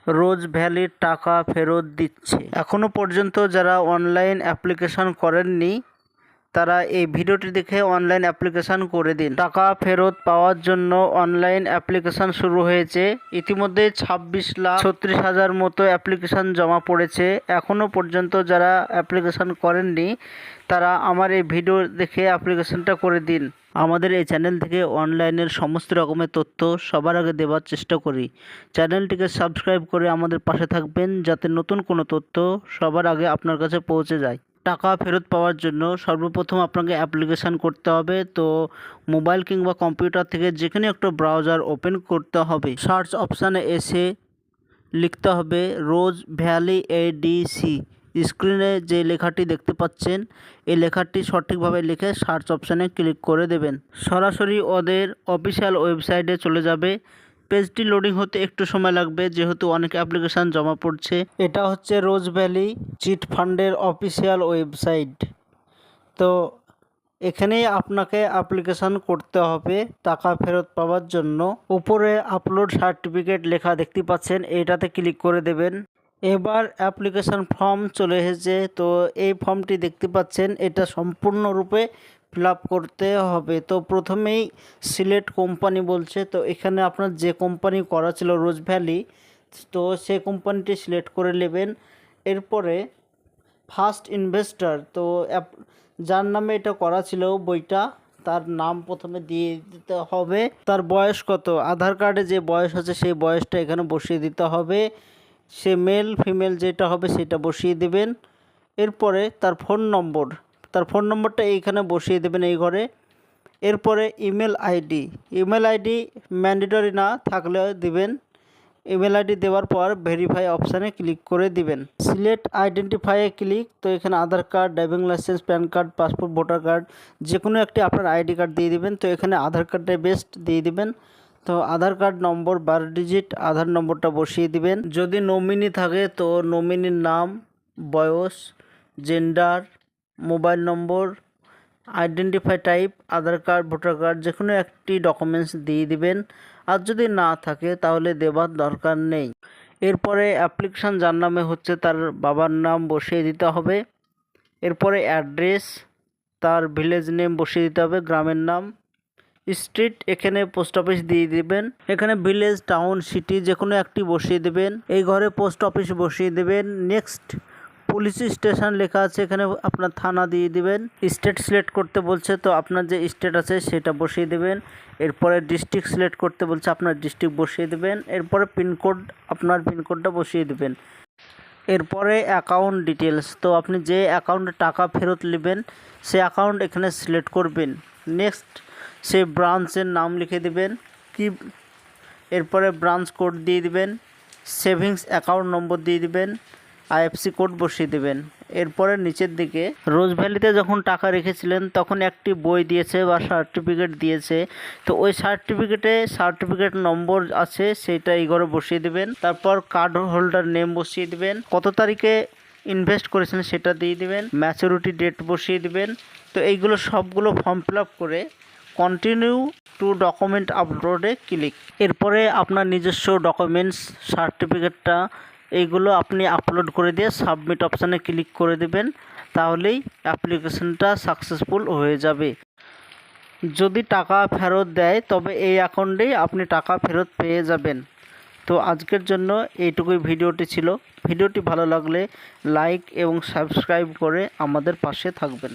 রোজ ভ্যালির টাকা ফেরত দিচ্ছে। এখনও পর্যন্ত যারা অনলাইন অ্যাপ্লিকেশন করেননি তারা এই ভিডিওটি দেখে অনলাইন অ্যাপ্লিকেশন করে দিন। টাকা ফেরত পাওয়ার জন্য অনলাইন অ্যাপ্লিকেশন শুরু হয়েছে। ইতিমধ্যে 26,36,000 মতো অ্যাপ্লিকেশন জমা পড়েছে। এখনও পর্যন্ত যারা অ্যাপ্লিকেশন করেননি তারা আমার এই ভিডিও দেখে অ্যাপ্লিকেশনটা করে দিন। আমাদের এই চ্যানেল থেকে অনলাইনের সমস্ত রকমের তথ্য সবার আগে দেওয়ার চেষ্টা করি। চ্যানেলটিকে সাবস্ক্রাইব করে আমাদের পাশে থাকবেন যাতে নতুন কোনো তথ্য সবার আগে আপনার কাছে পৌঁছে যায়। টাকা ফেরত পাওয়ার জন্য সর্বপ্রথম আপনাকে অ্যাপ্লিকেশান করতে হবে। তো মোবাইল কিংবা কম্পিউটার থেকে যে কোনো একটা ব্রাউজার ওপেন করতে হবে। সার্চ অপশানে এসে লিখতে হবে রোজ ভ্যালি এডিসি। স্ক্রিনে যে লেখাটি দেখতে পাচ্ছেন এই লেখাটি সঠিকভাবে লিখে সার্চ অপশানে ক্লিক করে দেবেন। সরাসরি ওদের অফিসিয়াল ওয়েবসাইটে চলে যাবে। পেজটি লোডিং হতে একটু সময় লাগবে যেহেতু অনেক অ্যাপ্লিকেশান জমা পড়ছে। এটা হচ্ছে রোজ ভ্যালি চিট ফান্ডের অফিসিয়াল ওয়েবসাইট। তো এখানেই আপনাকে অ্যাপ্লিকেশান করতে হবে টাকা ফেরত পাওয়ার জন্য। উপরে আপলোড সার্টিফিকেট লেখা দেখতে পাচ্ছেন, এইটাতে ক্লিক করে দেবেন। এবার অ্যাপ্লিকেশান ফর্ম চলে এসেছে। তো এই ফর্মটি দেখতে পাচ্ছেন এটা সম্পূর্ণরূপে ফিল আপ করতে হবে। তো প্রথমেই সিলেক্ট কোম্পানি বলছে, তো এখানে আপনার যে কোম্পানি করা ছিল রোজ ভ্যালি, তো সেই কোম্পানিটি সিলেক্ট করে নেবেন। এরপরে ফার্স্ট ইনভেস্টর, তো যার নামে এটা করা ছিল বইটা তার নাম প্রথমে দিয়ে দিতে হবে। তার বয়স কত, আধার কার্ডে যে বয়স আছে সেই বয়সটা এখানে বসিয়ে দিতে হবে। সে মেল ফিমেল যেটা হবে সেটা বসিয়ে দেবেন। এরপরে তার ফোন নম্বরটা এইখানে বসিয়ে দেবেন এই ঘরে। এরপরে ইমেল আইডি ম্যান্ডেটরি না থাকলে দিবেন। ইমেল আইডি দেওয়ার পর ভেরিফাই অপশানে ক্লিক করে দিবেন। সিলেক্ট আইডেন্টিফাইয়ে ক্লিক। তো এখানে Aadhaar card, driving licence, PAN card, passport, voter card যে কোনো একটি আপনার আইডি কার্ড দিয়ে দিবেন। তো এখানে আধার কার্ডটাই বেস্ট দিয়ে দিবেন। তো আধার কার্ড নম্বর 12 ডিজিট আধার নম্বরটা বসিয়ে দিবেন। যদি নমিনি থাকে তো নমিনির নাম, বয়স, gender, mobile number, identify type Aadhaar card, voter card যে কোনো একটি ডকুমেন্টস দিয়ে দিবেন। আর যদি না থাকে তাহলে দেওয়ার দরকার নেই। এরপরে অ্যাপ্লিকেশান যার নামে হচ্ছে তার বাবার নাম বসিয়ে দিতে হবে। এরপরে অ্যাড্রেস, তার ভিলেজ নেম বসিয়ে দিতে হবে, গ্রামের নাম, স্ট্রিট, এখানে পোস্ট অফিস দিয়ে দিবেন। এখানে ভিলেজ, টাউন, সিটি যে কোনো একটি বসিয়ে দেবেন। এই ঘরে পোস্ট অফিস বসিয়ে দেবেন। নেক্সট পুলিশ স্টেশন লেখা আছে, এখানে আপনার থানা দিয়ে দিবেন। স্টেট সিলেক্ট করতে বলছে, তো আপনার যে স্টেট আছে সেটা বসিয়ে দেবেন। এরপরে ডিস্ট্রিক্ট সিলেক্ট করতে বলছে, আপনার ডিস্ট্রিক্ট বসিয়ে দেবেন। এরপরে পিনকোড, আপনার পিনকোডটা বসিয়ে দেবেন। এরপরে অ্যাকাউন্ট ডিটেলস, তো আপনি যে অ্যাকাউন্টে টাকা ফেরত নেবেন সে অ্যাকাউন্ট এখানে সিলেক্ট করবেন। নেক্সট সে ব্রাঞ্চের নাম লিখে দেবেন এরপরে ব্রাঞ্চ কোড দিয়ে দিবেন। সেভিংস অ্যাকাউন্ট নম্বর দিয়ে দিবেন। আইএফসি কোড বসিয়ে দেবেন। এরপরে নিচের দিকে রোজ ভ্যালিতে যখন টাকা রেখেছিলেন তখন একটি বই দিয়েছে বা সার্টিফিকেট দিয়েছে, তো ওই সার্টিফিকেট নম্বর আছে সেটা এই ঘরে বসিয়ে দেবেন। তারপর কার্ড হোল্ডার নেম বসিয়ে দিবেন। কত তারিখে ইনভেস্ট করেছেন সেটা দিয়ে দিবেন। ম্যাচুরিটি ডেট বসিয়ে দিবেন। তো এইগুলো সবগুলো ফর্ম ফিল আপ করে কন্টিনিউ টু ডকুমেন্ট আপলোডে ক্লিক। এরপরে আপনার নিজস্ব ডকুমেন্টস, সার্টিফিকেটটা এইগুলো আপনি আপলোড করে দিয়ে সাবমিট অপশানে ক্লিক করে দেবেন। তাহলেই অ্যাপ্লিকেশনটা সাকসেসফুল হয়ে যাবে। যদি টাকা ফেরত দেয় তবে এই অ্যাকাউন্টেই আপনি টাকা ফেরত পেয়ে যাবেন। তো আজকের জন্য এইটুকুই ভিডিওটি ছিল। ভিডিওটি ভালো লাগলে লাইক এবং সাবস্ক্রাইব করে আমাদের পাশে থাকবেন।